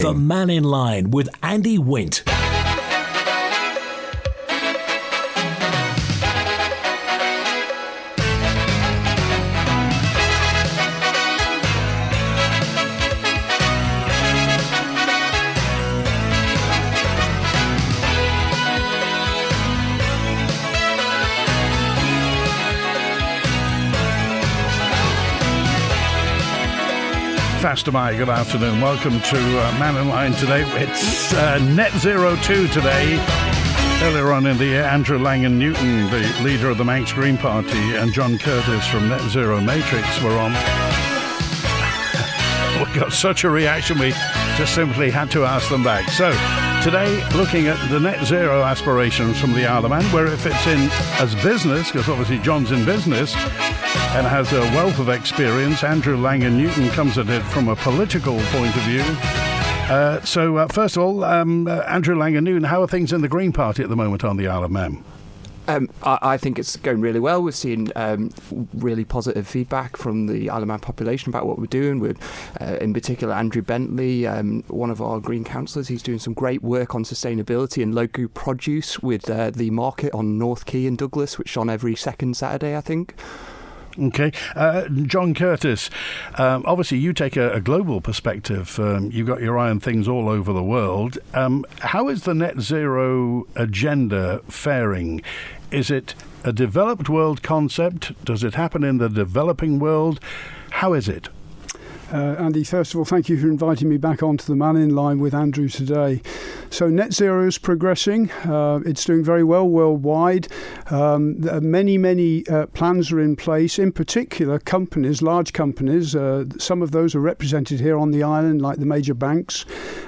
The Mannin Line with Andy Wint. Faster Mike, good afternoon. Welcome to Mannin Line today. It's Net Zero 2 today. Earlier on in the year, Andrew Langan-Newton, the leader of the Manx Green Party, and John Curtis from Net Zero Matrix were on. We got such a reaction, we just simply had to ask them back. So, today, looking at the net zero aspirations from the Isle of Man, where it fits in as business, because obviously John's in business and has a wealth of experience. Andrew Langan-Newton comes at it from a political point of view. So, first of all, Andrew Langan-Newton, how are things in the Green Party at the moment on the Isle of Man? I think it's going really well. We're seeing really positive feedback from the Isle of Man population about what we're doing. With, in particular, Andrew Bentley, one of our Green councillors, he's doing some great work on sustainability and local produce with the market on North Quay in Douglas, which is on every second Saturday, I think. Okay. John Curtis, obviously you take a global perspective. You've got your eye on things all over the world. How is the net zero agenda faring? Is it a developed world concept? Does it happen in the developing world? How is it? Andy, first of all, thank you for inviting me back onto the Mannin Line with Andrew today. So net zero is progressing. It's doing very well worldwide. Many plans are in place. In particular, companies, large companies, some of those are represented here on the island, like the major banks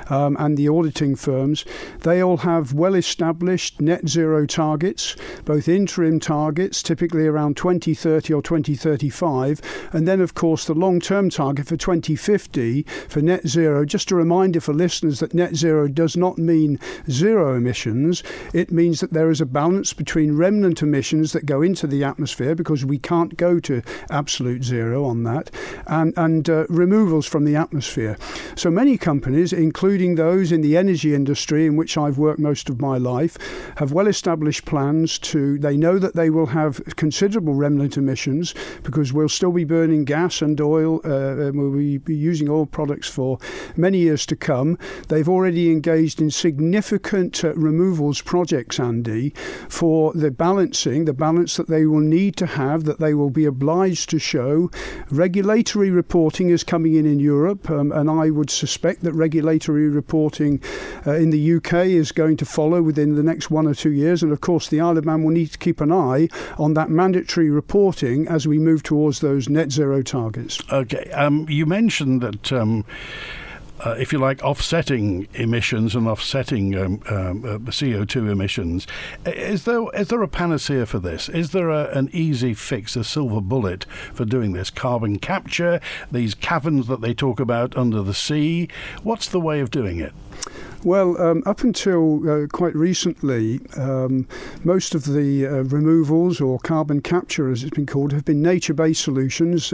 and the auditing firms. They all have well-established net zero targets, both interim targets, typically around 2030 or 2035, and then, of course, the long-term target for 2050 for net zero. Just a reminder for listeners that net zero does not mean zero emissions. It means that there is a balance between remnant emissions that go into the atmosphere, because we can't go to absolute zero on that, and removals from the atmosphere. So many companies, including those in the energy industry, in which I've worked most of my life, have well-established plans they know that they will have considerable remnant emissions, because we'll still be burning gas and oil, we'll be using oil products for many years to come. They've already engaged in significant removals projects, Andy, for the balance that they will need to have, that they will be obliged to show. Regulatory reporting is coming in Europe, and I would suspect that regulatory reporting in the UK is going to follow within the next 1 or 2 years. And of course, the Isle of Man will need to keep an eye on that mandatory reporting as we move towards those net zero targets. Okay. You mentioned that, if you like, offsetting emissions and offsetting CO2 emissions. Is there a panacea for this? Is there an easy fix, a silver bullet for doing this? Carbon capture, these caverns that they talk about under the sea. What's the way of doing it? Well, up until quite recently, most of the removals, or carbon capture as it's been called, have been nature-based solutions.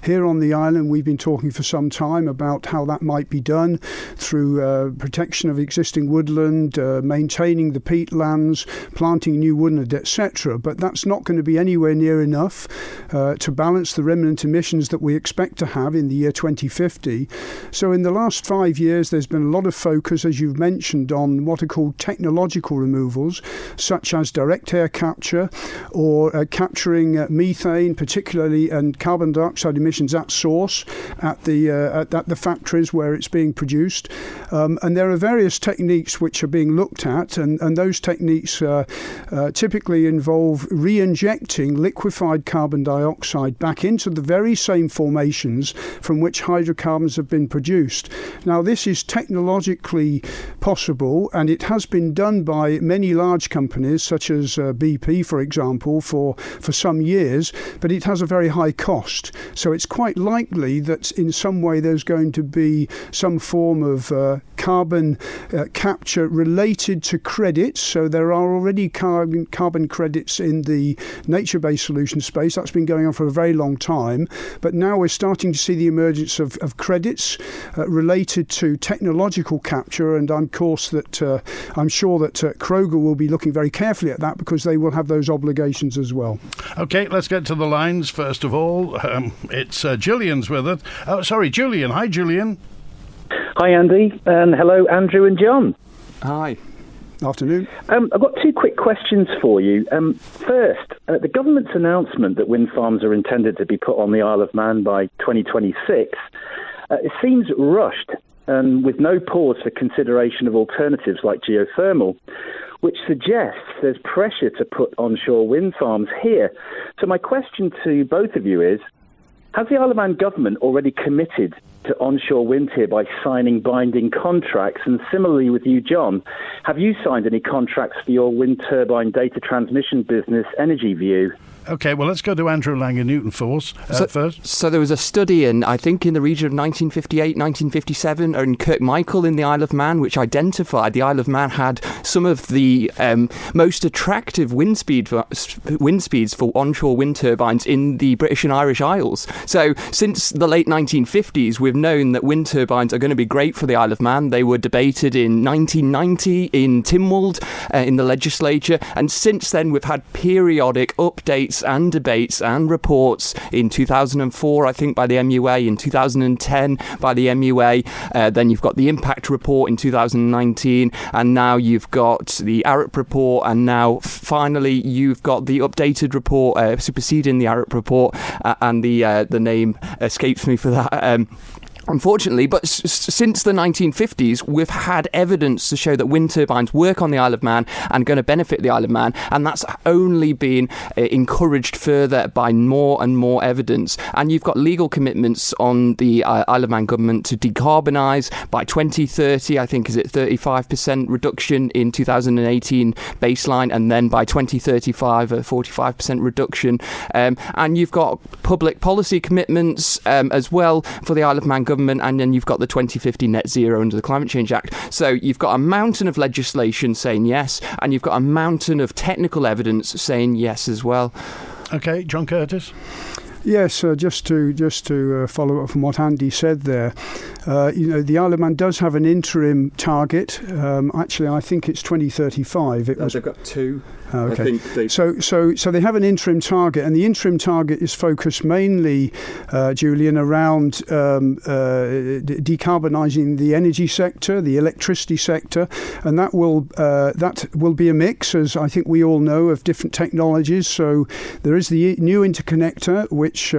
Here on the island, we've been talking for some time about how that might be done through protection of existing woodland, maintaining the peatlands, planting new woodland, etc. But that's not going to be anywhere near enough to balance the remnant emissions that we expect to have in the year 2050. So in the last 5 years, there's been a lot of focus, as you've mentioned, on what are called technological removals, such as direct air capture, or capturing methane, particularly, and carbon dioxide emissions at source at the factories where it's being produced. And there are various techniques which are being looked at, and those techniques typically involve re-injecting liquefied carbon dioxide back into the very same formations from which hydrocarbons have been produced. Now, this is technologically possible, and it has been done by many large companies such as BP, for example, for some years, but it has a very high cost. So it's quite likely that in some way there's going to be some form of carbon capture related to credits. So there are already carbon credits in the nature-based solution space. That's been going on for a very long time. But now we're starting to see the emergence of credits related to technological capture. And I'm sure that Crogga will be looking very carefully at that because they will have those obligations as well. Okay, let's get to the lines first of all. It's Julian's with it. Oh, sorry, Julian. Hi, Julian. Hi, Andy, and hello, Andrew and John. Hi. Afternoon. I've got two quick questions for you. First, the government's announcement that wind farms are intended to be put on the Isle of Man by 2026, it seems rushed and with no pause for consideration of alternatives like geothermal, which suggests there's pressure to put onshore wind farms here. So my question to both of you is, has the Isle of Man government already committed to onshore wind here by signing binding contracts? And similarly with you, John, have you signed any contracts for your wind turbine data transmission business, Energy View? Okay, well, let's go to Andrew Langan-Newton first. So there was a study I think in the region of 1958, 1957, in Kirkmichael in the Isle of Man, which identified the Isle of Man had some of the most attractive wind speeds for onshore wind turbines in the British and Irish Isles. So since the late 1950s, we've known that wind turbines are going to be great for the Isle of Man. They were debated in 1990 in Tynwald in the legislature, and since then we've had periodic updates and debates and reports in 2004, I think, by the MUA, in 2010 by the MUA, then you've got the impact report in 2019, and now you've got the ARUP report, and now finally you've got the updated report superseding the ARUP report, and the name escapes me for that. Unfortunately, but since the 1950s, we've had evidence to show that wind turbines work on the Isle of Man and going to benefit the Isle of Man, and that's only been encouraged further by more and more evidence. And you've got legal commitments on the Isle of Man government to decarbonise by 2030. I think, is it 35% reduction in 2018 baseline, and then by 2035 a 45% reduction. And you've got public policy commitments as well for the Isle of Man government, and then you've got the 2050 net zero under the Climate Change Act. So you've got a mountain of legislation saying yes, and you've got a mountain of technical evidence saying yes as well. Okay, John Curtis. Yes, just to follow up from what Andy said there, the Isle of Man does have an interim target. Actually, I think it's 2035. They've got two. Okay. So they have an interim target, and the interim target is focused mainly, Julian, around decarbonising the energy sector, the electricity sector, and that will be a mix, as I think we all know, of different technologies. So there is the new interconnector, which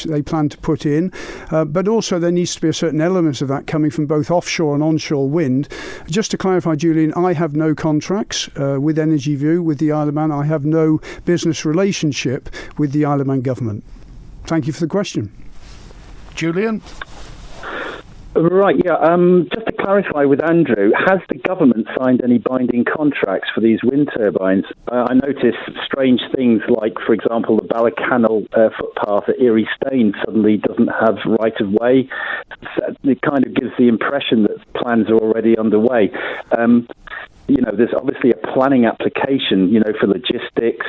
they plan to put in, but also there needs to be a certain element of that coming from both offshore and onshore wind. Just to clarify, Julian, I have no contracts with Energy View, with the Isle of Man. I have no business relationship with the Isle of Man government. Thank you for the question. Julian? Right, yeah. Just to clarify with Andrew, has the government signed any binding contracts for these wind turbines? I noticed strange things like, for example, the Ballacannel footpath at Earystane suddenly doesn't have right of way. It kind of gives the impression that plans are already underway. There's obviously a planning application, for logistics,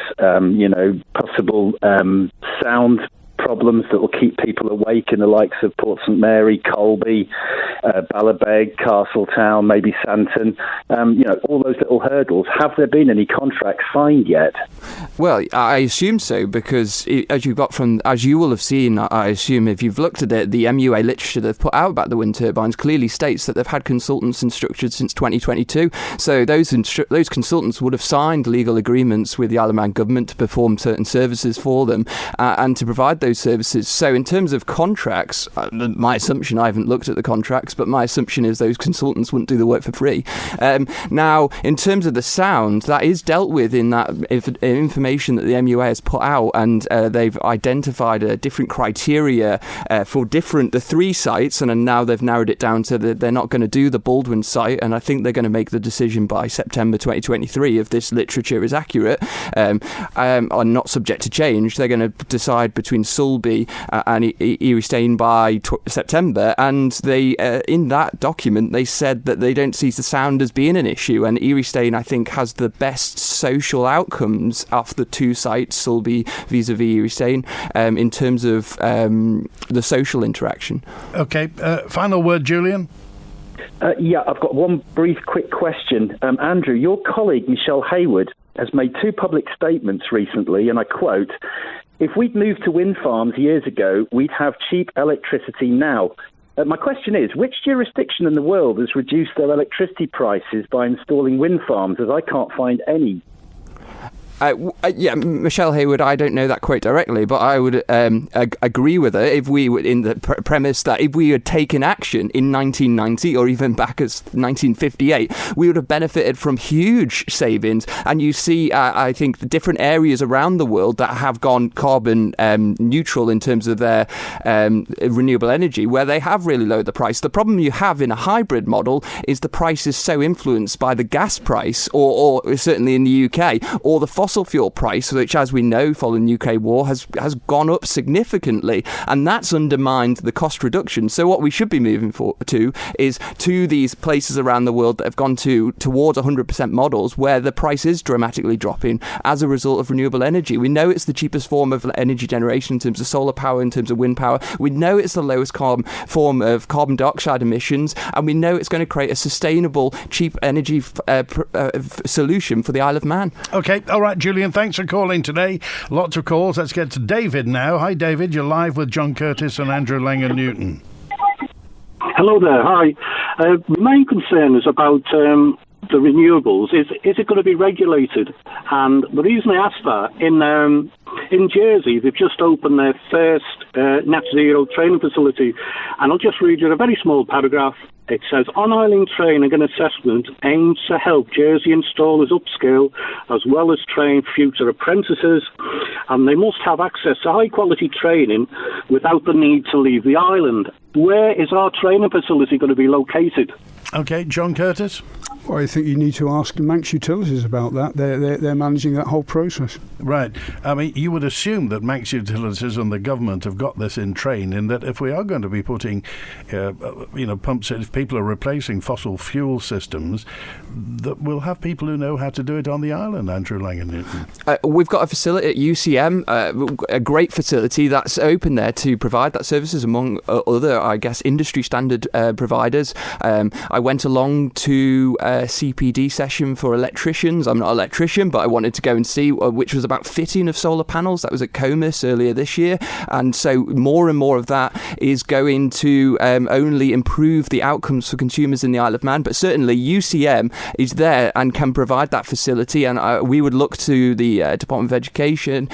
possible sound problems that will keep people awake in the likes of Port St Mary, Colby, Ballabeg, Castletown, maybe Santon, all those little hurdles. Have there been any contracts signed yet? Well, I assume so, because as you will have seen, I assume if you've looked at it, the MUA literature they've put out about the wind turbines clearly states that they've had consultants instructed since 2022. So those consultants would have signed legal agreements with the Isle of Man government to perform certain services for them and to provide those services. So in terms of contracts, my assumption, I haven't looked at the contracts, but my assumption is those consultants wouldn't do the work for free. Now, in terms of the sound, that is dealt with in that information that the MUA has put out, and they've identified different criteria for the three sites, and now they've narrowed it down to they're not going to do the Baldwin site, and I think they're going to make the decision by September 2023 if this literature is accurate, are not subject to change. They're going to decide between Sulby and Earystane by September, and they in that document they said that they don't see the sound as being an issue, and Earystane I think has the best social outcomes off the two sites, Sulby vis-a-vis Earystane, in terms of the social interaction. Okay, final word, Julian. Yeah, I've got one brief quick question. Andrew, your colleague Michelle Hayward has made two public statements recently, and I quote, "If we'd moved to wind farms years ago, we'd have cheap electricity now." My question is, which jurisdiction in the world has reduced their electricity prices by installing wind farms, as I can't find any? Yeah, Michelle Hayward, I don't know that quote directly, but I would agree with her if we were in the premise that if we had taken action in 1990 or even back as 1958, we would have benefited from huge savings. And you see, I think, the different areas around the world that have gone carbon neutral in terms of their renewable energy, where they have really lowered the price. The problem you have in a hybrid model is the price is so influenced by the gas price, or certainly in the UK, or the fossil fuel price, which, as we know, following the UK war, has gone up significantly, and that's undermined the cost reduction. So what we should be moving to is to these places around the world that have gone towards 100% models, where the price is dramatically dropping as a result of renewable energy. We know it's the cheapest form of energy generation in terms of solar power, in terms of wind power. We know it's the lowest form of carbon dioxide emissions, and we know it's going to create a sustainable, cheap energy solution for the Isle of Man. Okay, all right, Julian, thanks for calling today. Lots of calls. Let's get to David now. Hi, David. You're live with John Curtis and Andrew Langan-Newton. Hello there. Hi. The main concern is about the renewables. Is it going to be regulated? And the reason I ask that, in Jersey, they've just opened their first net zero training facility. And I'll just read you a very small paragraph. It says, on-island training and assessment aims to help Jersey installers upskill as well as train future apprentices, and they must have access to high-quality training without the need to leave the island. Where is our training facility going to be located? Okay, John Curtis? Well, I think you need to ask Manx Utilities about that. They're managing that whole process. Right. I mean, you would assume that Manx Utilities and the government have got this in train, in that if we are going to be putting, pumps in, if people are replacing fossil fuel systems, that we'll have people who know how to do it on the island, Andrew Langan-Newton. We've got a facility at UCM, a great facility that's open there to provide that services among other, I guess, industry standard providers. I went along to a CPD session for electricians. I'm not an electrician, but I wanted to go and see, which was about fitting of solar panels. That was at Comus earlier this year. And so more and more of that is going to only improve the outcomes for consumers in the Isle of Man. But certainly UCM is there and can provide that facility. And we would look to the Department of Education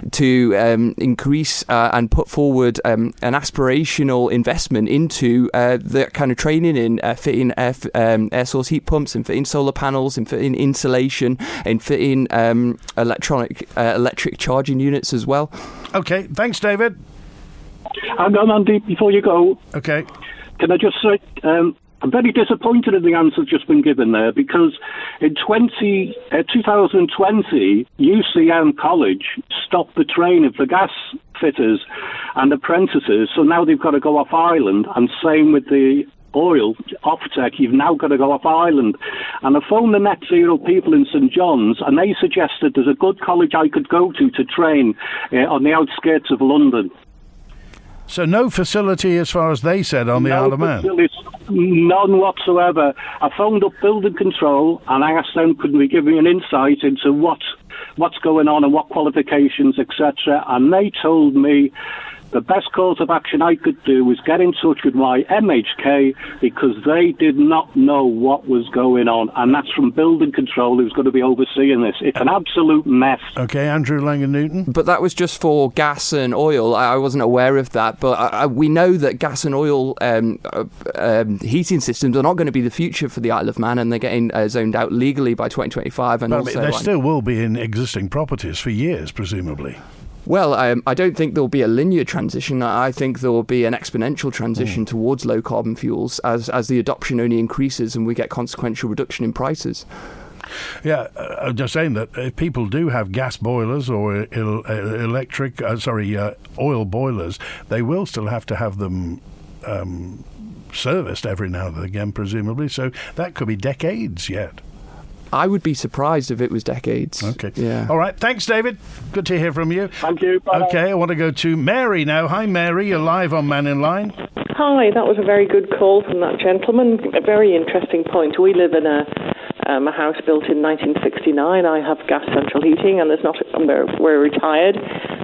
to increase and put forward an aspirational investment into the kind of training in fitting air source heat pumps, and fitting solar panels, and fitting insulation, and fitting electric charging units as well. Okay, thanks, David. Hang on, Andy, before you go. Okay. Can I just say, I'm very disappointed in the answer just been given there, because in 2020, UCM College stopped the training for gas fitters and apprentices, so now they've got to go off island, and same with the oil Offtec, you've now got to go off island. And I phoned the net zero people in St John's, and they suggested there's a good college I could go to train on the outskirts of London. So no facility, as far as they said, on the Isle of Man? None whatsoever. I phoned up building control and I asked them, could we give me an insight into what's going on and what qualifications, etc. And they told me the best course of action I could do was get in touch with my MHK, because they did not know what was going on. And that's from building control, who's going to be overseeing this. It's an absolute mess. Okay, Andrew Langan-Newton. But that was just for gas and oil. I wasn't aware of that. But we know that gas and oil heating systems are not going to be the future for the Isle of Man, and they're getting zoned out legally by 2025. And but they still will be in existing properties for years, presumably. Well, I don't think there'll be a linear transition. I think there will be an exponential transition towards low carbon fuels as the adoption only increases and we get consequential reduction in prices. Yeah, I'm just saying that if people do have gas boilers or oil boilers, they will still have to have them serviced every now and again, presumably. So that could be decades yet. I would be surprised if it was decades. Okay. Yeah. All right. Thanks, David. Good to hear from you. Thank you. Bye. Okay, I want to go to Mary now. Hi, Mary. You're live on Mannin Line. Hi, that was a very good call from that gentleman. A very interesting point. We live in a house built in 1969. I have gas central heating, and we're retired.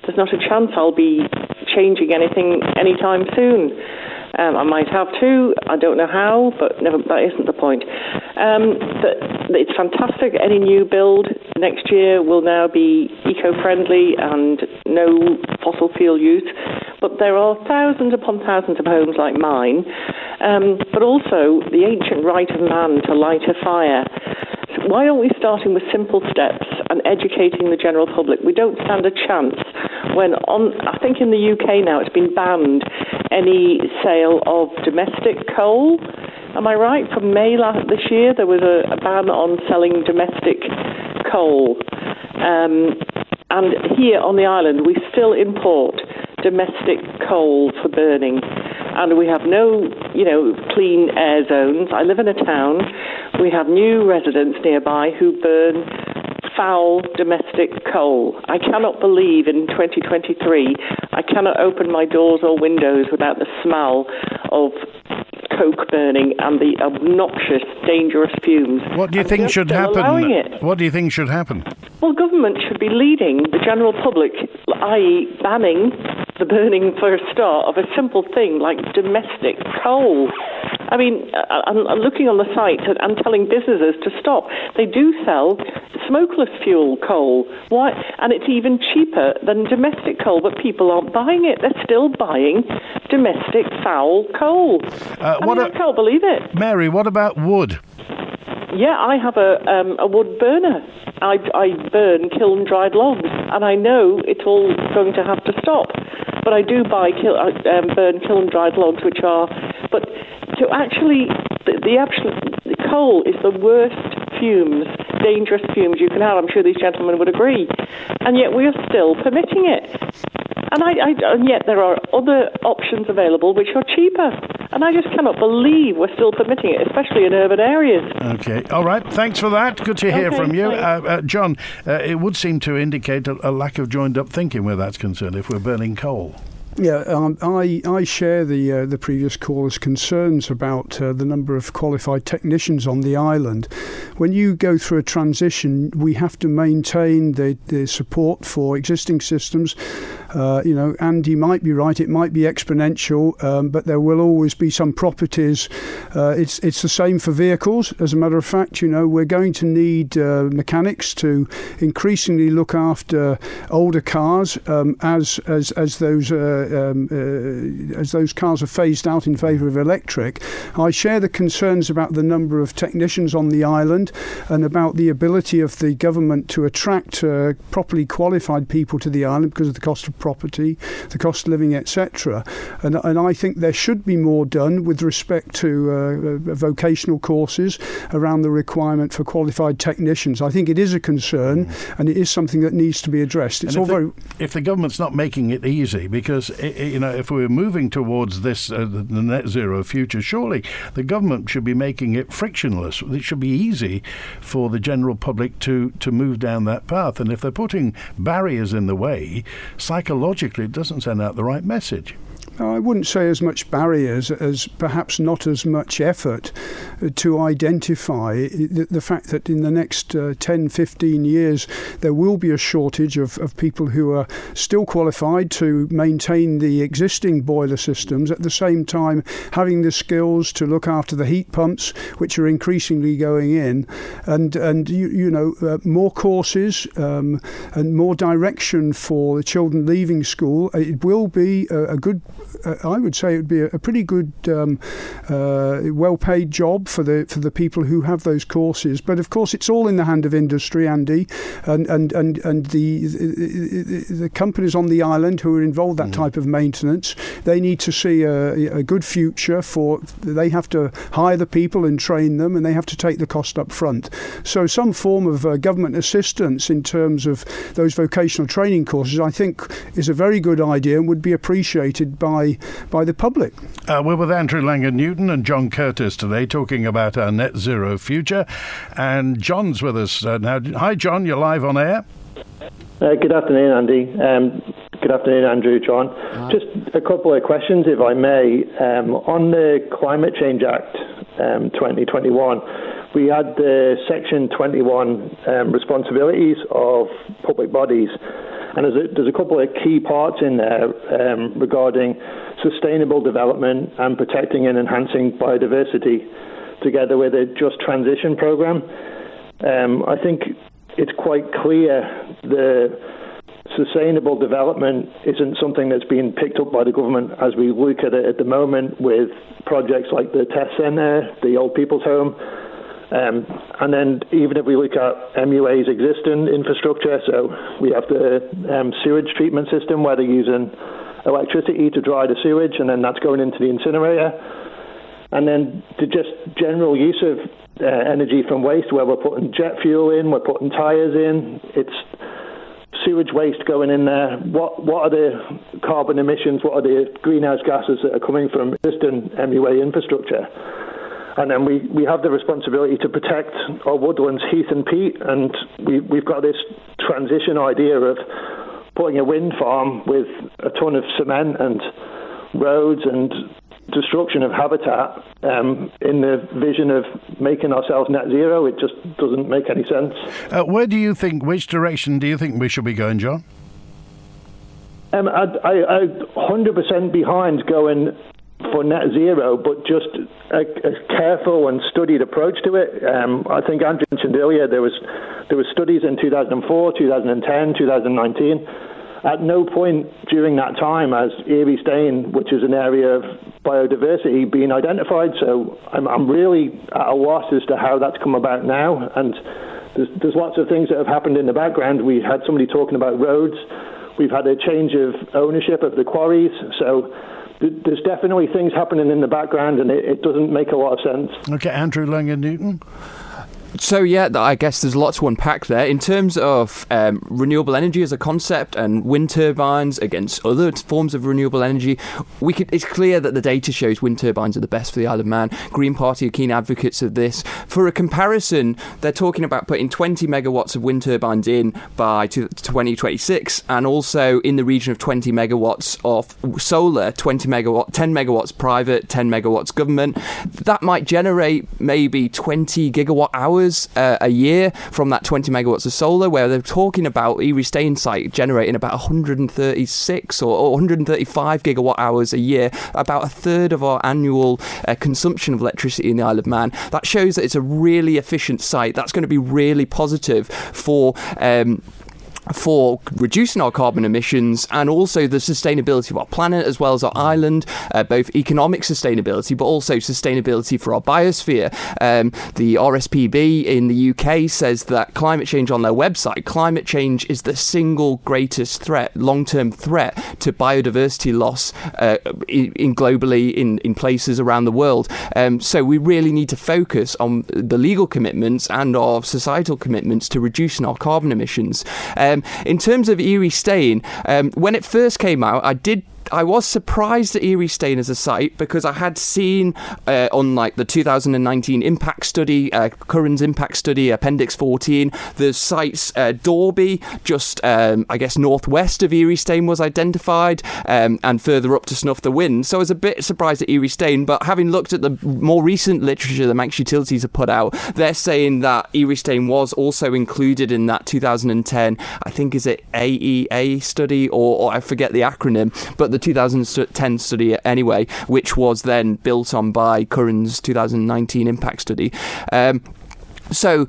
There's not a chance I'll be changing anything anytime soon. I might have to. I don't know how, but that isn't the point. But it's fantastic. Any new build next year will now be eco-friendly and no fossil fuel use. But there are thousands upon thousands of homes like mine, but also the ancient right of man to light a fire. So why aren't we starting with simple steps and educating the general public? We don't stand a chance when I think in the UK now it's been banned any sale of domestic coal. Am I right? From May this year there was a ban on selling domestic coal. And here on the island we still import domestic coal for burning, and we have no, clean air zones. I live in a town. We have new residents nearby who burn foul domestic coal. I cannot believe in 2023 I cannot open my doors or windows without the smell of coke burning and the obnoxious, dangerous fumes. What do you think should happen? What do you think should happen? Well, government should be leading the general public, i.e. banning the burning for a start of a simple thing like domestic coal. I mean, I'm looking on the site and telling businesses to stop. They do sell smokeless fuel coal. Why? And it's even cheaper than domestic coal, but people aren't buying it. They're still buying domestic foul coal. I can't believe it. Mary, what about wood? Yeah, I have a wood burner. I burn kiln-dried logs, and I know it's all going to have to stop. But I do burn kiln-dried logs, which are... But to actually... The coal is the worst fumes, dangerous fumes you can have. I'm sure these gentlemen would agree. And yet we are still permitting it. And yet there are other options available which are cheaper. And I just cannot believe we're still permitting it, especially in urban areas. Okay. All right. Thanks for that. Good to hear from you. John, it would seem to indicate a lack of joined-up thinking where that's concerned if we're burning coal. Yeah, I share the previous caller's concerns about the number of qualified technicians on the island. When you go through a transition, we have to maintain the support for existing systems. Andy might be right, it might be exponential, but there will always be some properties. It's the same for vehicles. As a matter of fact, we're going to need mechanics to increasingly look after older cars as those cars are phased out in favour of electric. I share the concerns about the number of technicians on the island and about the ability of the government to attract properly qualified people to the island because of the cost of property, the cost of living, etc. And I think there should be more done with respect to vocational courses around the requirement for qualified technicians. I think it is a concern and it is something that needs to be addressed. If the government's not making it easy, because if we're moving towards this the net zero future, surely the government should be making it frictionless. It should be easy for the general public to move down that path. And if they're putting barriers in the way, psychologically it doesn't send out the right message. I wouldn't say as much barriers as perhaps not as much effort to identify the fact that in the next 10, 15 years there will be a shortage of people who are still qualified to maintain the existing boiler systems, at the same time having the skills to look after the heat pumps, which are increasingly going in, and more courses and more direction for the children leaving school. It will be a good I would say it would be a pretty good, well-paid job for the people who have those courses. But of course, it's all in the hand of industry, Andy, and the companies on the island who are involved in that type of maintenance. They need to see a good future for. They have to hire the people and train them, and they have to take the cost up front. So some form of government assistance in terms of those vocational training courses, I think, is a very good idea and would be appreciated by the public. We're with Andrew Langan-Newton and John Curtis today, talking about our net zero future. And John's with us now. Hi, John. You're live on air. Good afternoon, Andy. Good afternoon, Andrew, John. Just a couple of questions, if I may. On the Climate Change Act 2021, we had the Section 21 responsibilities of public bodies, and there's a couple of key parts in there regarding sustainable development and protecting and enhancing biodiversity, together with a just transition programme. I think it's quite clear the sustainable development isn't something that's being picked up by the government as we look at it at the moment with projects like the test centre, the old people's home, and then even if we look at MUA's existing infrastructure, so we have the sewage treatment system where they're using electricity to dry the sewage, and then that's going into the incinerator, and then the just general use of energy from waste, where we're putting jet fuel in, we're putting tyres in, it's sewage waste going in there. What are the carbon emissions, what are the greenhouse gases that are coming from existing MUA infrastructure? And then we have the responsibility to protect our woodlands, heath and peat, and we've got this transition idea of putting a wind farm with a ton of cement and roads and destruction of habitat in the vision of making ourselves net zero. It just doesn't make any sense. Which direction do you think we should be going, John? I 100% behind going for net zero, but just a careful and studied approach to it. I think Andrew mentioned earlier there was studies in 2004, 2010, 2019. At no point during that time has Earystane, which is an area of biodiversity, been identified. So I'm really at a loss as to how that's come about now. And there's lots of things that have happened in the background. We had somebody talking about roads. We've had a change of ownership of the quarries. So there's definitely things happening in the background, and it doesn't make a lot of sense. Okay, Andrew Langan-Newton. So yeah, I guess there's a lot to unpack there. In terms of renewable energy as a concept and wind turbines against other forms of renewable energy, it's clear that the data shows wind turbines are the best for the Isle of Man. Green Party are keen advocates of this. For a comparison, they're talking about putting 20 megawatts of wind turbines in by 2026, and also in the region of 20 megawatts of solar, 10 megawatts private, 10 megawatts government. That might generate maybe 20 gigawatt hours a year from that 20 megawatts of solar, where they're talking about Earystane site generating about 136 or 135 gigawatt hours a year, about a third of our annual consumption of electricity in the Isle of Man. That shows that it's a really efficient site. That's going to be really positive for reducing our carbon emissions and also the sustainability of our planet as well as our island, both economic sustainability but also sustainability for our biosphere. The RSPB in the UK says that climate change on their website, climate change is the single greatest threat, long-term threat to biodiversity loss globally in places around the world. So we really need to focus on the legal commitments and our societal commitments to reducing our carbon emissions. In terms of Earystane, when it first came out, I was surprised at Earystane as a site because I had seen on the 2019 impact study, Curran's impact study, Appendix 14, the sites Dorby, just I guess northwest of Earystane was identified, and further up to snuff the wind. So I was a bit surprised at Earystane, but having looked at the more recent literature the Manx Utilities have put out, they're saying that Earystane was also included in that 2010, I think is it AEA study, or I forget the acronym, but the 2010 study anyway, which was then built on by Curran's 2019 impact study. So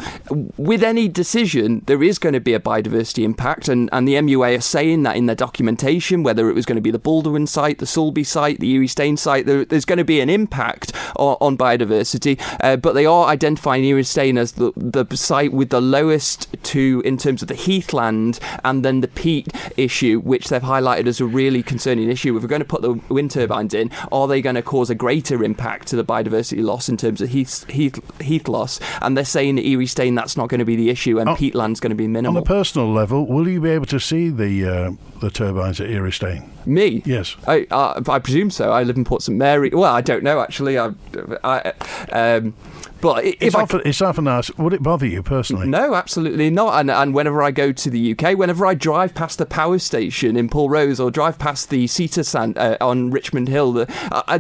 with any decision, there is going to be a biodiversity impact, and the MUA are saying that in their documentation, whether it was going to be the Baldwin site, the Sulby site, the Earystane site, there's going to be an impact on biodiversity, but they are identifying Earystane as the site with the lowest in terms of the heathland and then the peat issue, which they've highlighted as a really concerning issue. If we're going to put the wind turbines in, are they going to cause a greater impact to the biodiversity loss in terms of heath loss? And they're saying at Earystane that's not going to be the issue, and peatland's going to be minimal. On a personal level, will you be able to see the turbines at Earystane? Me? Yes. I presume so. I live in Port St Mary. Well, I don't know actually. But it's often asked, would it bother you personally? No, absolutely not. And whenever I go to the UK, whenever I drive past the power station in Pulrose or drive past the Cedar Sand on Richmond Hill,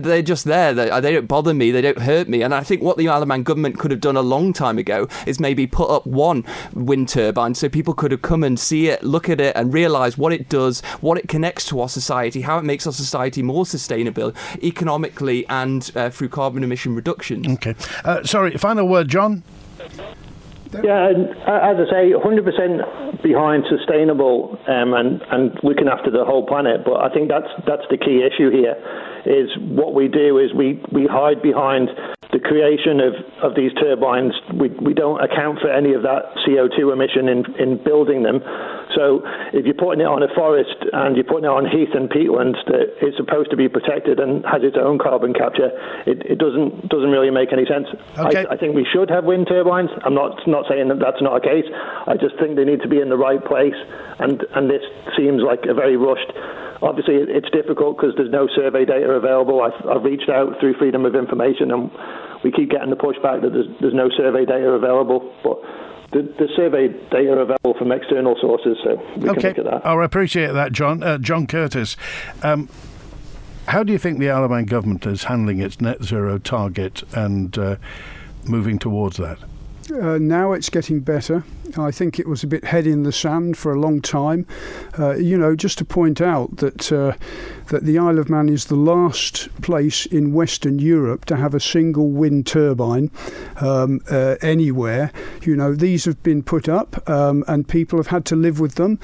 they're just there. They don't bother me. They don't hurt me. And I think what the Isle of Man government could have done a long time ago is maybe put up one wind turbine so people could have come and see it, look at it and realise what it does, what it connects to our society, how it makes our society more sustainable economically and through carbon emission reductions. Okay. Sorry, final word, John? Yeah, as I say, 100% behind sustainable and looking after the whole planet. But I think that's the key issue here. Is what we do is we hide behind the creation of these turbines. We don't account for any of that CO2 emission in building them. So if you're putting it on a forest and you're putting it on heath and peatlands that is supposed to be protected and has its own carbon capture, it doesn't really make any sense. Okay. I think we should have wind turbines. I'm not saying that that's not a case. I just think they need to be in the right place, and this seems like a very rushed. Obviously, it's difficult because there's no survey data available. I've reached out through Freedom of Information, and we keep getting the pushback that there's no survey data available. But the survey data are available from external sources, so we can look at that. I appreciate that, John. John Curtis, how do you think the Isle of Man government is handling its net zero target and moving towards that? Now it's getting better. I think it was a bit head in the sand for a long time. Just to point out that the Isle of Man is the last place in Western Europe to have a single wind turbine anywhere. These have been put up and people have had to live with them.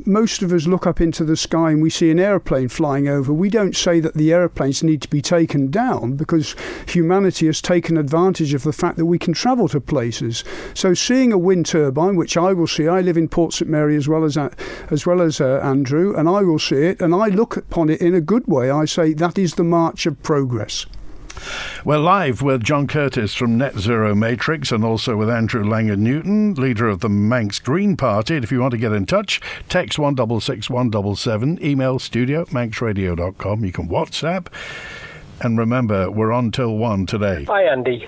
Most of us look up into the sky and we see an aeroplane flying over. We don't say that the aeroplanes need to be taken down because humanity has taken advantage of the fact that we can travel to places. So seeing a wind turbine, which I will see, I live in Port St Mary as well as Andrew, and I will see it, and I look upon it in a good way. I say that is the march of progress. We're live with John Curtis from Net Zero Matrix and also with Andrew Langan-Newton, leader of the Manx Green Party. And if you want to get in touch, text 166 177, email studio@manxradio.com. You can WhatsApp. And remember, we're on till 1 today. Hi, Andy.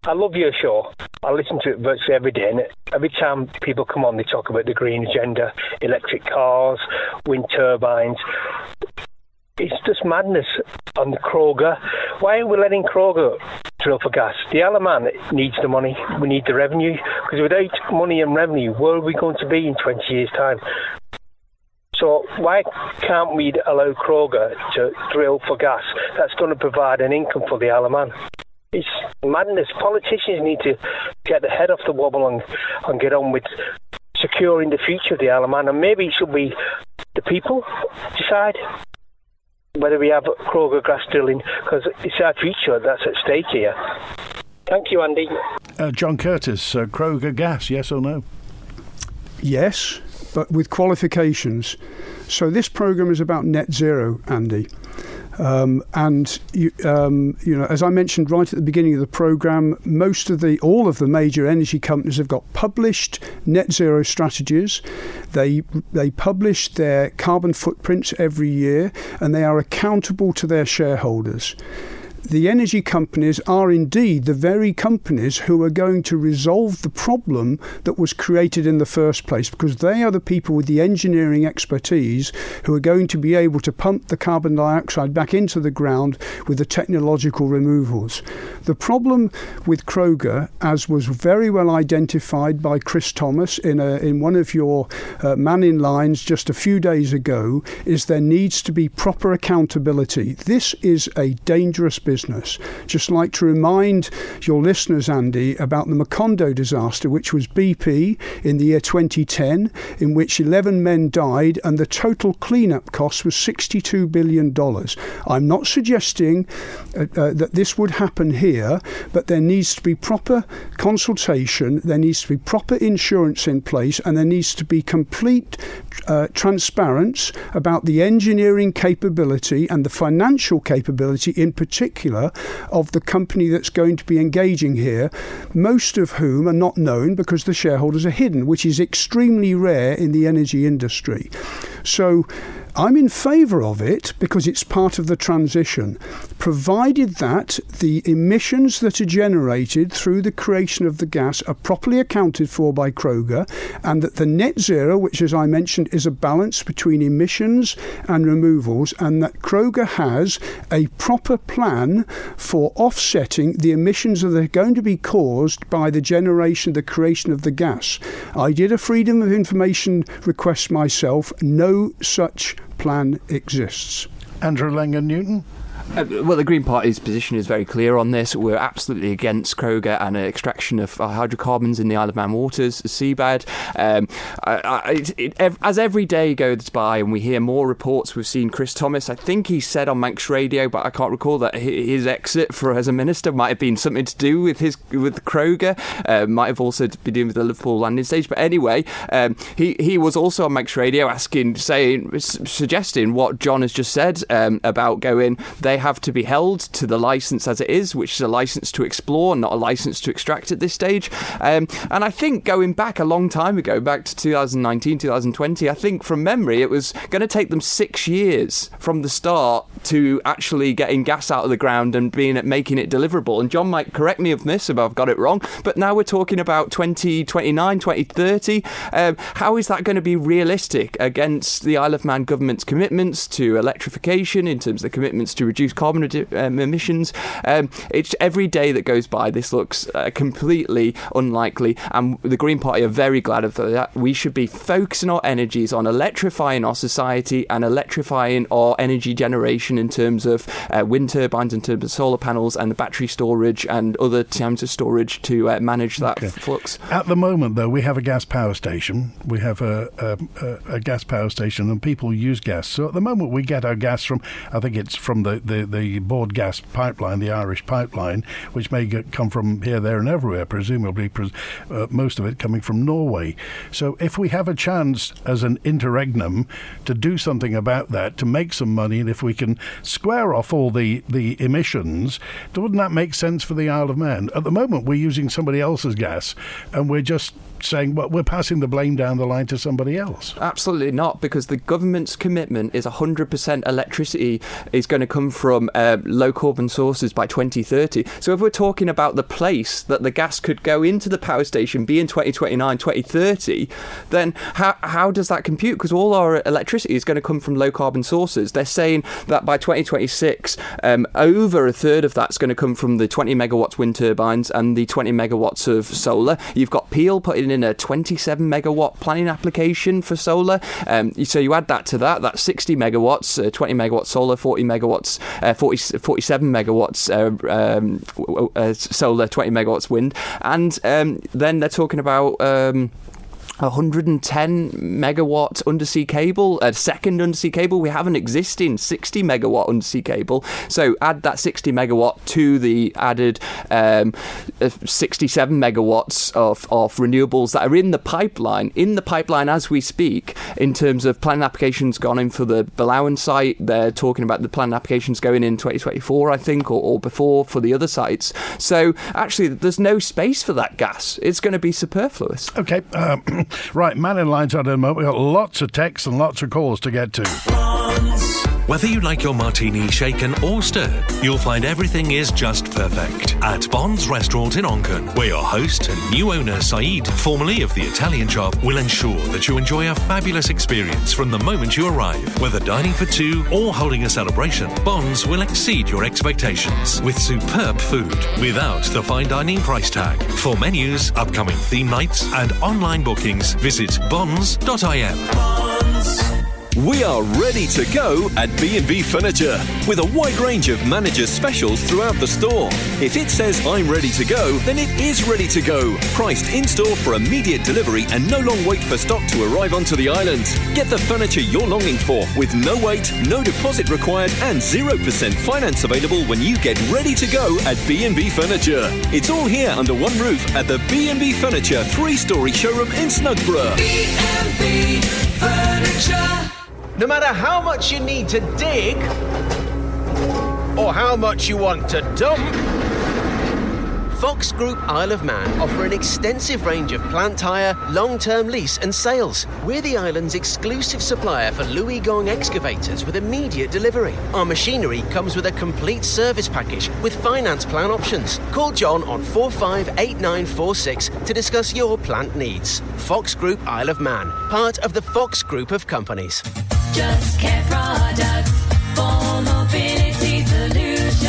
I love your show. I listen to it virtually every day, and every time people come on, they talk about the green agenda, electric cars, wind turbines. It's just madness on the Crogga. Why are we letting Crogga drill for gas? The Isle of Man needs the money. We need the revenue, because without money and revenue, where are we going to be in 20 years' time? So why can't we allow Crogga to drill for gas? That's going to provide an income for the Isle of Man. It's madness. Politicians need to get their head off the wobble and get on with securing the future of the Isle of Man. And maybe it should be the people decide whether we have Crogga gas drilling, because it's our future that's at stake here. Thank you, Andy. John Curtis, Crogga gas, yes or no? Yes, but with qualifications. So this programme is about net zero, Andy. As I mentioned right at the beginning of the programme, all of the major energy companies have got published net zero strategies. They publish their carbon footprints every year, and they are accountable to their shareholders. The energy companies are indeed the very companies who are going to resolve the problem that was created in the first place, because they are the people with the engineering expertise who are going to be able to pump the carbon dioxide back into the ground with the technological removals. The problem with Crogga, as was very well identified by Chris Thomas in one of your Mannin Lines just a few days ago, is there needs to be proper accountability. This is a dangerous business. Just like to remind your listeners, Andy, about the Macondo disaster, which was BP in the year 2010, in which 11 men died and the total cleanup cost was $62 billion. I'm not suggesting that this would happen here, but there needs to be proper consultation, there needs to be proper insurance in place, and there needs to be complete transparency about the engineering capability and the financial capability in particular of the company that's going to be engaging here, most of whom are not known because the shareholders are hidden, which is extremely rare in the energy industry. So I'm in favour of it because it's part of the transition, provided that the emissions that are generated through the creation of the gas are properly accounted for by Crogga, and that the net zero, which as I mentioned is a balance between emissions and removals, and that Crogga has a proper plan for offsetting the emissions that are going to be caused by the creation of the gas. I did a Freedom of Information request myself. No such plan exists. Andrew Langan-Newton? Well, the Green Party's position is very clear on this. We're absolutely against Crogga and extraction of hydrocarbons in the Isle of Man waters, the seabed. As every day goes by and we hear more reports, we've seen Chris Thomas, I think he said on Manx Radio, but I can't recall, that his exit as a minister might have been something to do with Crogga, might have also been doing with the Liverpool landing stage. But anyway, he was also on Manx Radio suggesting what John has just said about they have to be held to the licence as it is, which is a licence to explore, not a licence to extract at this stage. And I think going back a long time ago, back to 2019, 2020, I think from memory it was going to take them 6 years from the start to actually getting gas out of the ground and making it deliverable. And John might correct me on this if I've got it wrong, but now we're talking about 2029, 2030. How is that going to be realistic against the Isle of Man government's commitments to electrification, in terms of the commitments to reduce carbon emissions? It's every day that goes by, this looks completely unlikely, and the Green Party are very glad of that. We should be focusing our energies on electrifying our society and electrifying our energy generation in terms of wind turbines, in terms of solar panels and the battery storage and other types of storage to manage that flux. At the moment, though, we have a gas power station. We have a gas power station, and people use gas. So at the moment, we get our gas from, I think it's from the Bord gas pipeline, the Irish pipeline, which may come from here, there and everywhere, presumably most of it coming from Norway. So if we have a chance as an interregnum to do something about that, to make some money, and if we can square off all the emissions, wouldn't that make sense for the Isle of Man? At the moment, we're using somebody else's gas, and we're just saying, well, we're passing the blame down the line to somebody else. Absolutely not, because the government's commitment is 100% electricity is going to come from low carbon sources by 2030. So if we're talking about the place that the gas could go into the power station be in 2029, 2030, then how does that compute? Because all our electricity is going to come from low carbon sources. They're saying that by 2026, over a third of that's going to come from the 20 megawatts wind turbines and the 20 megawatts of solar. You've got Peel putting in a 27 megawatt planning application for solar. So you add that to that's 60 megawatts, 20 megawatts solar, 40 megawatts, 47 megawatts solar, 20 megawatts wind. And then they're talking about 110 megawatt undersea cable, a second undersea cable. We have an existing 60 megawatt undersea cable. So add that 60 megawatt to the added 67 megawatts of renewables that are in the pipeline as we speak. In terms of planning applications gone in for the Balawan site, they're talking about the planning applications going in 2024, I think, or before for the other sites. So actually, there's no space for that gas. It's going to be superfluous. Okay. Right, Mannin Line's on in a moment. We've got lots of texts and lots of calls to get to. Whether you like your martini shaken or stirred, you'll find everything is just perfect at Bond's Restaurant in Onchan, where your host and new owner Saeed, formerly of the Italian shop, will ensure that you enjoy a fabulous experience from the moment you arrive. Whether dining for two or holding a celebration, Bond's will exceed your expectations with superb food without the fine dining price tag. For menus, upcoming theme nights and online bookings, visit bonds.im. We are ready to go at B&B Furniture with a wide range of managers' specials throughout the store. If it says I'm ready to go, then it is ready to go. Priced in-store for immediate delivery and no long wait for stock to arrive onto the island. Get the furniture you're longing for with no wait, no deposit required and 0% finance available when you get ready to go at B&B Furniture. It's all here under one roof at the B&B Furniture 3-storey showroom in Snugborough. B&B Furniture. No matter how much you need to dig, or how much you want to dump, Fox Group Isle of Man offer an extensive range of plant hire, long-term lease and sales. We're the island's exclusive supplier for Louis Gong excavators with immediate delivery. Our machinery comes with a complete service package with finance plan options. Call John on 458946 to discuss your plant needs. Fox Group Isle of Man, part of the Fox Group of companies. Just Care Products for mobility solutions.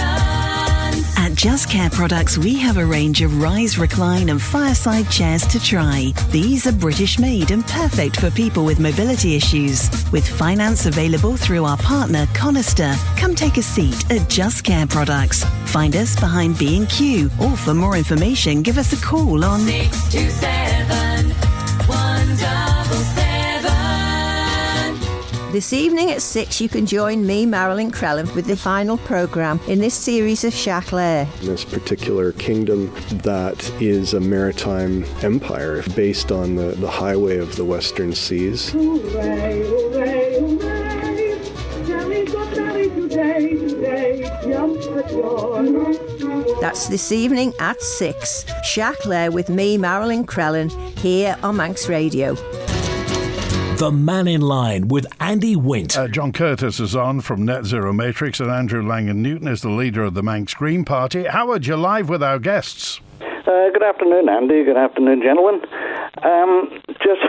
At Just Care Products, we have a range of rise, recline and fireside chairs to try. These are British made and perfect for people with mobility issues. With finance available through our partner Conister. Come take a seat at Just Care Products. Find us behind B&Q or for more information give us a call on 627 177. This evening at 6 you can join me, Marilyn Crellin, with the final programme in this series of Châtelet. This particular kingdom that is a maritime empire based on the highway of the Western Seas. Hooray, hooray, hooray. Johnny's got Johnny today, jump for joy. That's this evening at 6. Châtelet with me, Marilyn Crellin, here on Manx Radio. The Mannin Line with Andy Wint. John Curtis is on from Net Zero Matrix and Andrew Langan-Newton is the leader of the Manx Green Party. Howard, you're live with our guests. Good afternoon, Andy. Good afternoon, gentlemen. I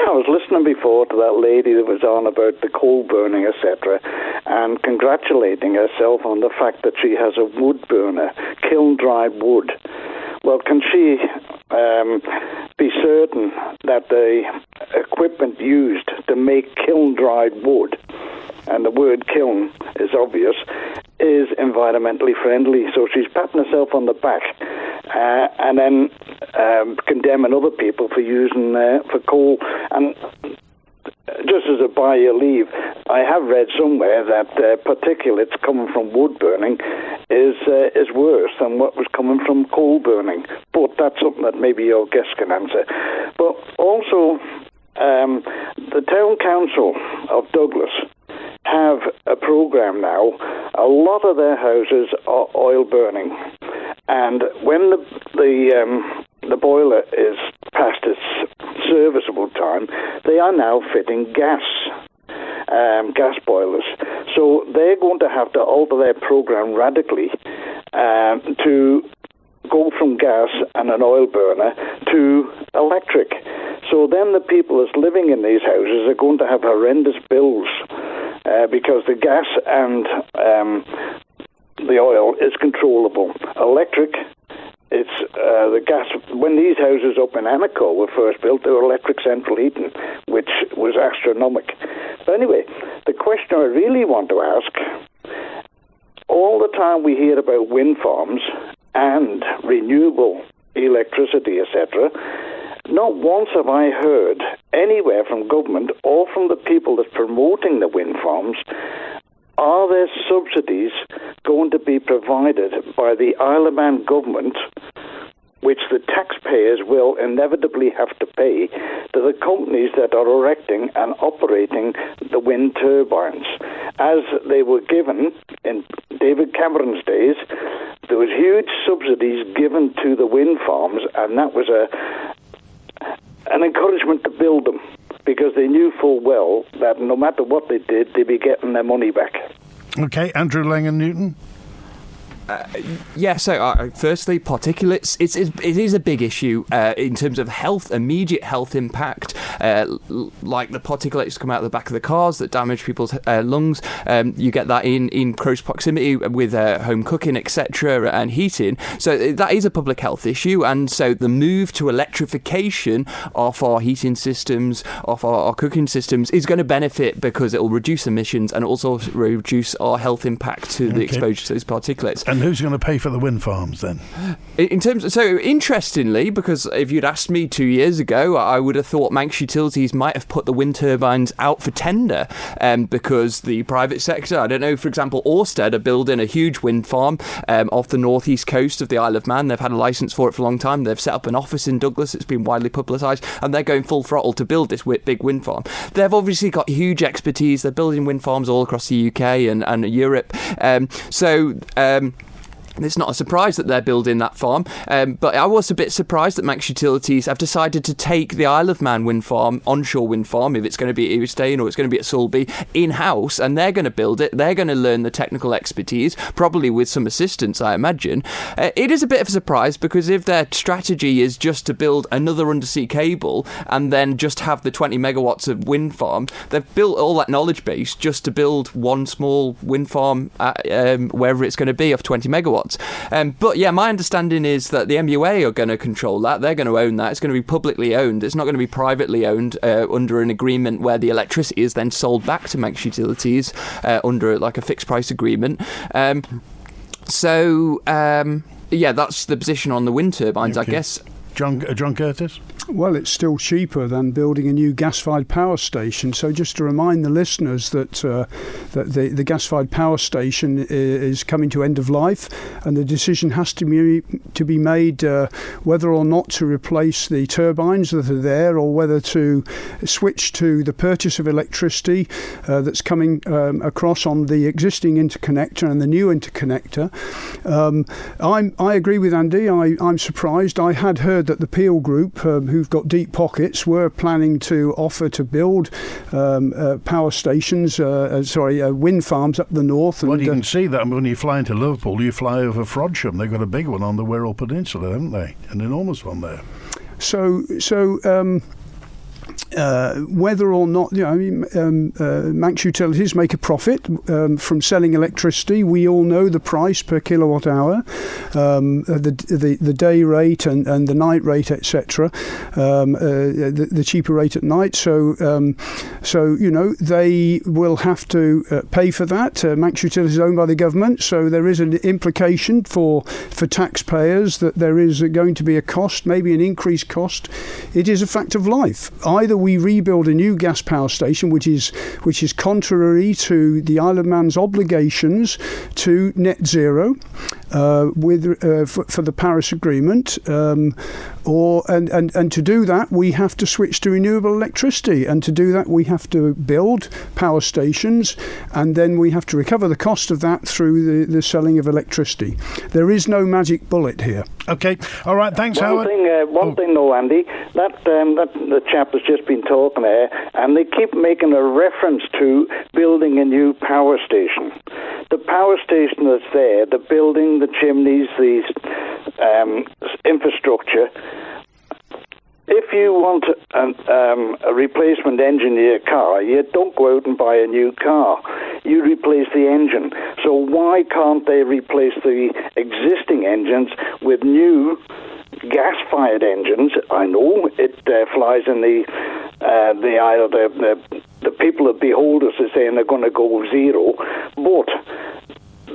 was listening before to that lady that was on about the coal burning, etc., and congratulating herself on the fact that she has a wood burner, kiln-dried wood. Well, can she be certain that the equipment used to make kiln-dried wood, and the word kiln is obvious, is environmentally friendly? So she's patting herself on the back and then condemning other people for using for coal. And just as a by your leave, I have read somewhere that particulates coming from wood burning is worse than what was coming from coal burning. But that's something that maybe your guests can answer. But also, the town council of Douglas have a program now. A lot of their houses are oil burning, and when the boiler is past its serviceable time, they are now fitting gas boilers. So they're going to have to alter their program radically to go from gas and an oil burner to electric. So then the people that's living in these houses are going to have horrendous bills because the gas and the oil is controllable. Electric, it's the gas. When these houses up in Anaco were first built, they were electric central heating, which was astronomical. But anyway, the question I really want to ask, all the time we hear about wind farms and renewable electricity, etc., not once have I heard anywhere from government or from the people that's promoting the wind farms, are there subsidies going to be provided by the Isle of Man government, which the taxpayers will inevitably have to pay to the companies that are erecting and operating the wind turbines? As they were given in David Cameron's days, there was huge subsidies given to the wind farms, and that was an encouragement to build them, because they knew full well that no matter what they did, they'd be getting their money back. Okay, Andrew Langan-Newton. So firstly, particulates. It is a big issue in terms of health, immediate health impact. like the particulates come out of the back of the cars that damage people's lungs. You get that in close proximity with home cooking, etc., and heating. So that is a public health issue, and so the move to electrification of our heating systems, of our cooking systems, is going to benefit because it will reduce emissions and also reduce our health impact to the exposure to those particulates. And who's going to pay for the wind farms then? Interestingly, because if you'd asked me 2 years ago, I would have thought Manx Utilities might have put the wind turbines out for tender, because the private sector, I don't know, for example, Ørsted are building a huge wind farm off the northeast coast of the Isle of Man. They've had a licence for it for a long time. They've set up an office in Douglas. It's been widely publicised, and they're going full throttle to build this big wind farm. They've obviously got huge expertise. They're building wind farms all across the UK and Europe. It's not a surprise that they're building that farm, but I was a bit surprised that Manx Utilities have decided to take the Isle of Man wind farm, onshore wind farm, if it's going to be at Earystane or it's going to be at Sulby, in-house, and they're going to build it. They're going to learn the technical expertise, probably with some assistance, I imagine. It is a bit of a surprise, because if their strategy is just to build another undersea cable and then just have the 20 megawatts of wind farm, they've built all that knowledge base just to build one small wind farm at, wherever it's going to be of 20 megawatts. But yeah, my understanding is that the MUA are going to control that. They're going to own that. It's going to be publicly owned. It's not going to be privately owned under an agreement where the electricity is then sold back to Manx Utilities under like a fixed price agreement. Yeah, that's the position on the wind turbines, I guess. John Curtis? Well, it's still cheaper than building a new gas-fired power station. So just to remind the listeners that the gas-fired power station is coming to end of life, and the decision has to be made whether or not to replace the turbines that are there, or whether to switch to the purchase of electricity that's coming across on the existing interconnector and the new interconnector. I agree with Andy. I'm surprised. I had heard that the Peel Group, who've got deep pockets, were planning to offer to build power stations, wind farms up the north. Well, you can see that when you fly into Liverpool, you fly over Frodsham. They've got a big one on the Wirral Peninsula, haven't they? An enormous one there. Whether or not, Manx Utilities make a profit from selling electricity. We all know the price per kilowatt hour, the day rate and the night rate, etc. The cheaper rate at night. So they will have to pay for that. Manx Utilities is owned by the government, so there is an implication for taxpayers that there is going to be a cost, maybe an increased cost. It is a fact of life. Either we rebuild a new gas power station, which is contrary to the Isle of Man's obligations to net zero for the Paris Agreement, and to do that we have to switch to renewable electricity, and to do that we have to build power stations, and then we have to recover the cost of that through the selling of electricity. There is no magic bullet here. Okay, all right, thanks, Howard. One thing though, Andy, that the chap has just been talking there, and they keep making a reference to building a new power station. The power station that's there, the building, the chimneys, the infrastructure. If you want a replacement engine in your car, you don't go out and buy a new car. You replace the engine. So why can't they replace the existing engines with new gas-fired engines? I know it flies in the eye of the people that behold us are saying they're going to go zero, but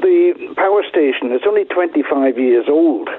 the power station is only 25 years old.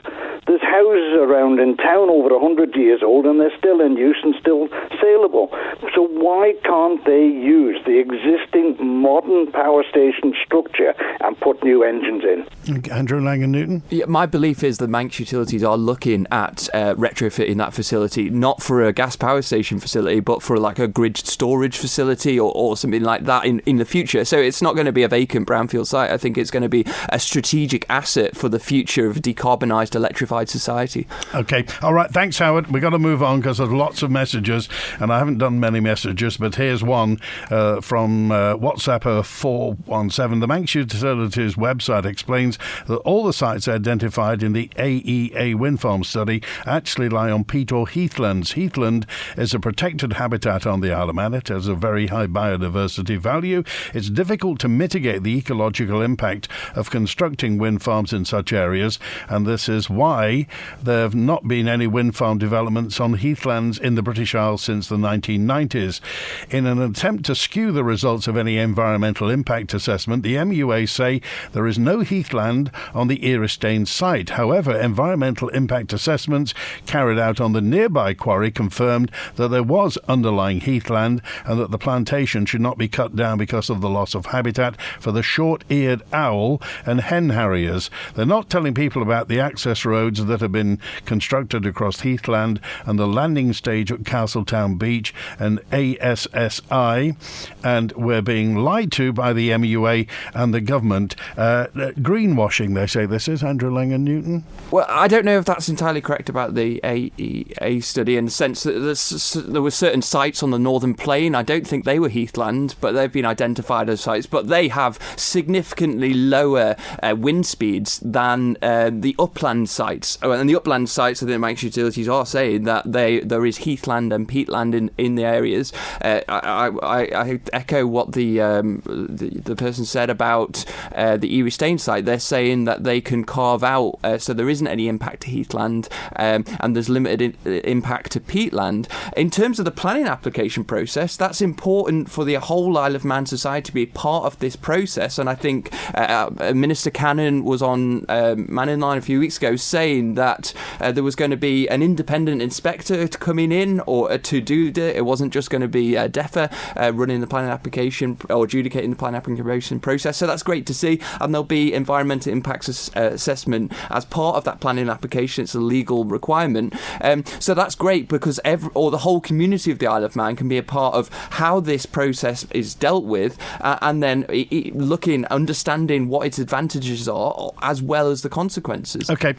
There's houses around in town over 100 years old, and they're still in use and still saleable. So why can't they use the existing modern power station structure and put new engines in? Andrew Langan-Newton? Yeah, my belief is that Manx Utilities are looking at retrofitting that facility, not for a gas power station facility, but for like a grid storage facility or something like that in the future. So it's not going to be a vacant brownfield site. I think it's going to be be a strategic asset for the future of a decarbonised, electrified society. Okay. All right. Thanks, Howard. We've got to move on because there's lots of messages, and I haven't done many messages, but here's one from WhatsApper 417. The Manx Utilities website explains that all the sites identified in the AEA wind farm study actually lie on peat or heathlands. Heathland is a protected habitat on the Isle of Man. It has a very high biodiversity value. It's difficult to mitigate the ecological impact of constructing wind farms in such areas, and this is why there have not been any wind farm developments on heathlands in the British Isles since the 1990s. In an attempt to skew the results of any environmental impact assessment, the MUA say there is no heathland on the Earystane site. However, environmental impact assessments carried out on the nearby quarry confirmed that there was underlying heathland and that the plantation should not be cut down because of the loss of habitat for the short-eared owl and hen harriers. They're not telling people about the access roads that have been constructed across heathland and the landing stage at Castletown Beach and ASSI, and we're being lied to by the MUA and the government. Greenwashing, they say this is, Andrew Langan-Newton? Well, I don't know if that's entirely correct about the AEA study, in the sense that there were certain sites on the Northern Plain. I don't think they were heathland, but they've been identified as sites, but they have significantly lower wind speeds than the upland sites. And the upland sites, I think Manx Utilities are saying that there is heathland and peatland in the areas. I echo what the person said about the Earystane site. They're saying that they can carve out, so there isn't any impact to heathland, and there's limited impact to peatland. In terms of the planning application process, that's important for the whole Isle of Man society to be part of this process, and I think Minister Cannon was on Mannin Line a few weeks ago saying that there was going to be an independent inspector coming in or to do it. It wasn't just going to be DEFA running the planning application or adjudicating the planning application process. So that's great to see, and there'll be environmental impacts assessment as part of that planning application. It's a legal requirement. So that's great because the whole community of the Isle of Man can be a part of how this process is dealt with, and then understanding what its advantages are as well as the consequences. Okay,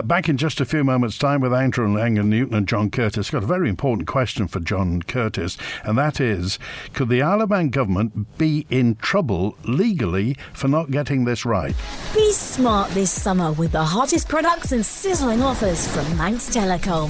back in just a few moments' time with Andrew Langan-Newton and John Curtis. Got a very important question for John Curtis, and that is, could the Isle of Man government be in trouble legally for not getting this right? Be smart this summer with the hottest products and sizzling offers from Manx Telecom.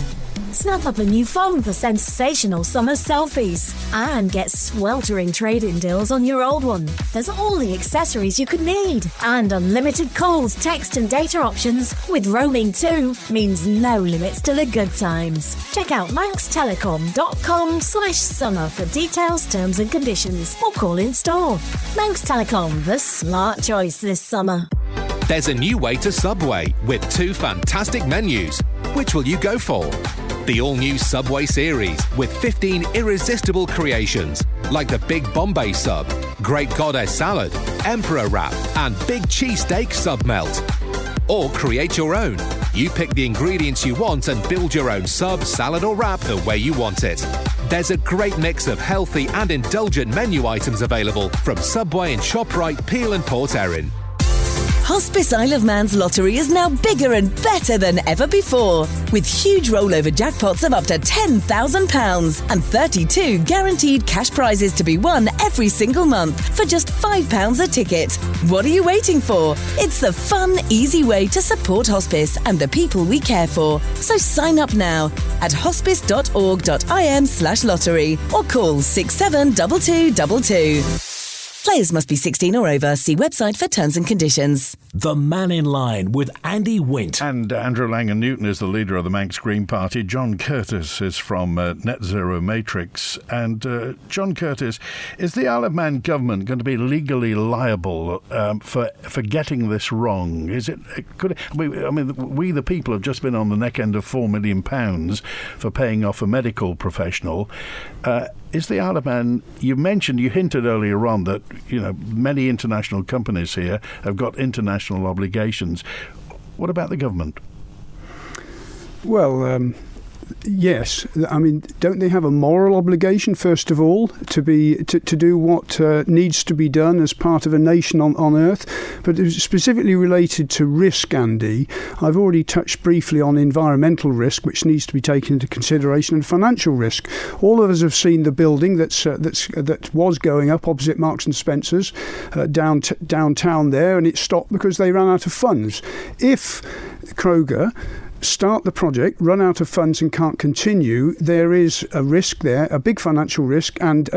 Snap up a new phone for sensational summer selfies and get sweltering trade-in deals on your old one. There's all the accessories you could need, and unlimited calls, text and data options with roaming too means no limits to the good times. Check out manxtelecom.com/summer for details, terms and conditions, or call in store. Manx Telecom, the smart choice this summer. There's a new way to Subway with 2 fantastic menus. Which will you go for? The all-new Subway series with 15 irresistible creations like the Big Bombay Sub, Great Goddess Salad, Emperor Wrap and Big Cheesesteak Sub Melt. Or create your own. You pick the ingredients you want and build your own sub, salad or wrap the way you want it. There's a great mix of healthy and indulgent menu items available from Subway and ShopRite, Peel and Port Erin. Hospice Isle of Man's lottery is now bigger and better than ever before, with huge rollover jackpots of up to £10,000 and 32 guaranteed cash prizes to be won every single month for just £5 a ticket. What are you waiting for? It's the fun, easy way to support hospice and the people we care for. So sign up now at hospice.org.im/lottery or call 672222. Players must be 16 or over. See website for terms and conditions. The Mannin Line with Andy Wint. And Andrew Langan-Newton is the leader of the Manx Green Party. John Curtis is from Net Zero Matrix. And John Curtis, is the Isle of Man government going to be legally liable for getting this wrong? Is it? We the people have just been on the neck end of £4 million for paying off a medical professional. Is the Isle of Man, you hinted earlier on that, many international companies here have got international obligations. What about the government? Well, Yes, I mean, don't they have a moral obligation, first of all, to do what needs to be done as part of a nation on Earth? But specifically related to risk, Andy, I've already touched briefly on environmental risk, which needs to be taken into consideration, and financial risk. All of us have seen the building that was going up opposite Marks and Spencer's downtown there, and it stopped because they ran out of funds. If Crogga start the project, run out of funds and can't continue, there is a risk there, a big financial risk, and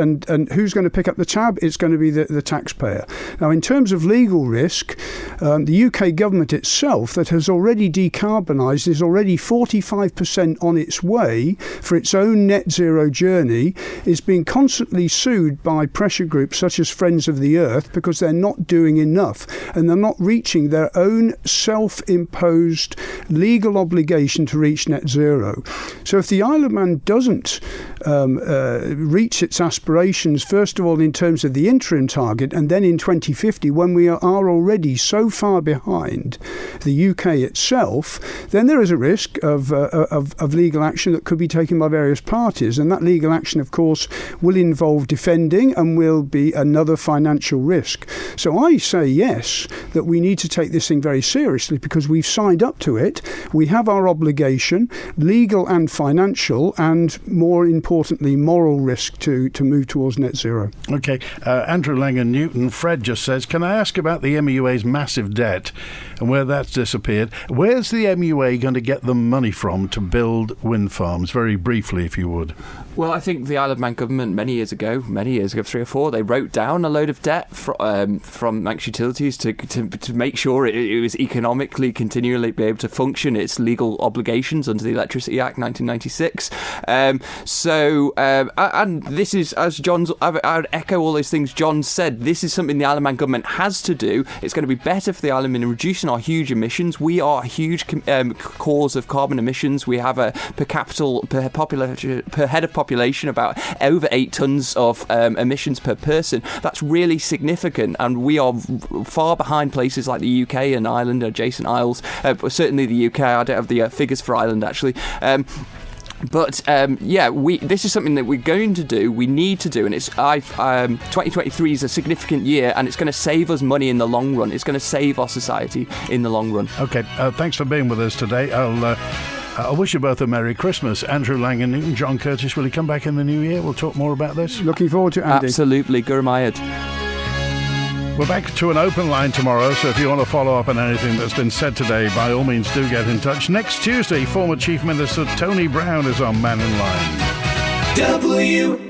who's going to pick up the tab? It's going to be the taxpayer. Now, in terms of legal risk, the UK government itself, that has already decarbonised, is already 45% on its way for its own net zero journey, is being constantly sued by pressure groups such as Friends of the Earth because they're not doing enough and they're not reaching their own self-imposed legal obligation to reach net zero. So if the Isle of Man doesn't reach its aspirations, first of all in terms of the interim target, and then in 2050 when we are already so far behind the UK itself, then there is a risk of legal action that could be taken by various parties, and that legal action of course will involve defending and will be another financial risk. So I say yes, that we need to take this thing very seriously because we've signed up to it. We have our obligation, legal and financial, and more importantly moral risk to move towards net zero. Okay, Andrew Langan-Newton, Fred just says, can I ask about the MUA's massive debt and where that's disappeared? Where's the MUA going to get the money from to build wind farms? Very briefly, if you would. Well, I think the Isle of Man government many years ago, 3 or 4, they wrote down a load of debt from Manx Utilities to make sure it was economically continually be able to function its legal obligations under the Electricity Act 1996. And this is, as John's, I would echo all those things John said, this is something the Isle of Man government has to do. It's going to be better for the Isle of Man in reducing our huge emissions. We are a huge cause of carbon emissions. We have a per head of population about over 8 tonnes of emissions per person. That's really significant, and we are far behind places like the UK and Ireland, adjacent isles. Certainly the UK, I don't have the figures for Ireland actually. But this is something that we're going to do. We need to do, and 2023 is a significant year, and it's going to save us money in the long run. It's going to save our society in the long run. Okay, thanks for being with us today. I wish you both a Merry Christmas. Andrew Langan-Newton, John Curtis, will you come back in the new year? We'll talk more about this. Looking forward to it, Andy. Absolutely, Gurmayad. We're back to an open line tomorrow, so if you want to follow up on anything that's been said today, by all means do get in touch. Next Tuesday, former Chief Minister Tony Brown is on Mannin Line. WINT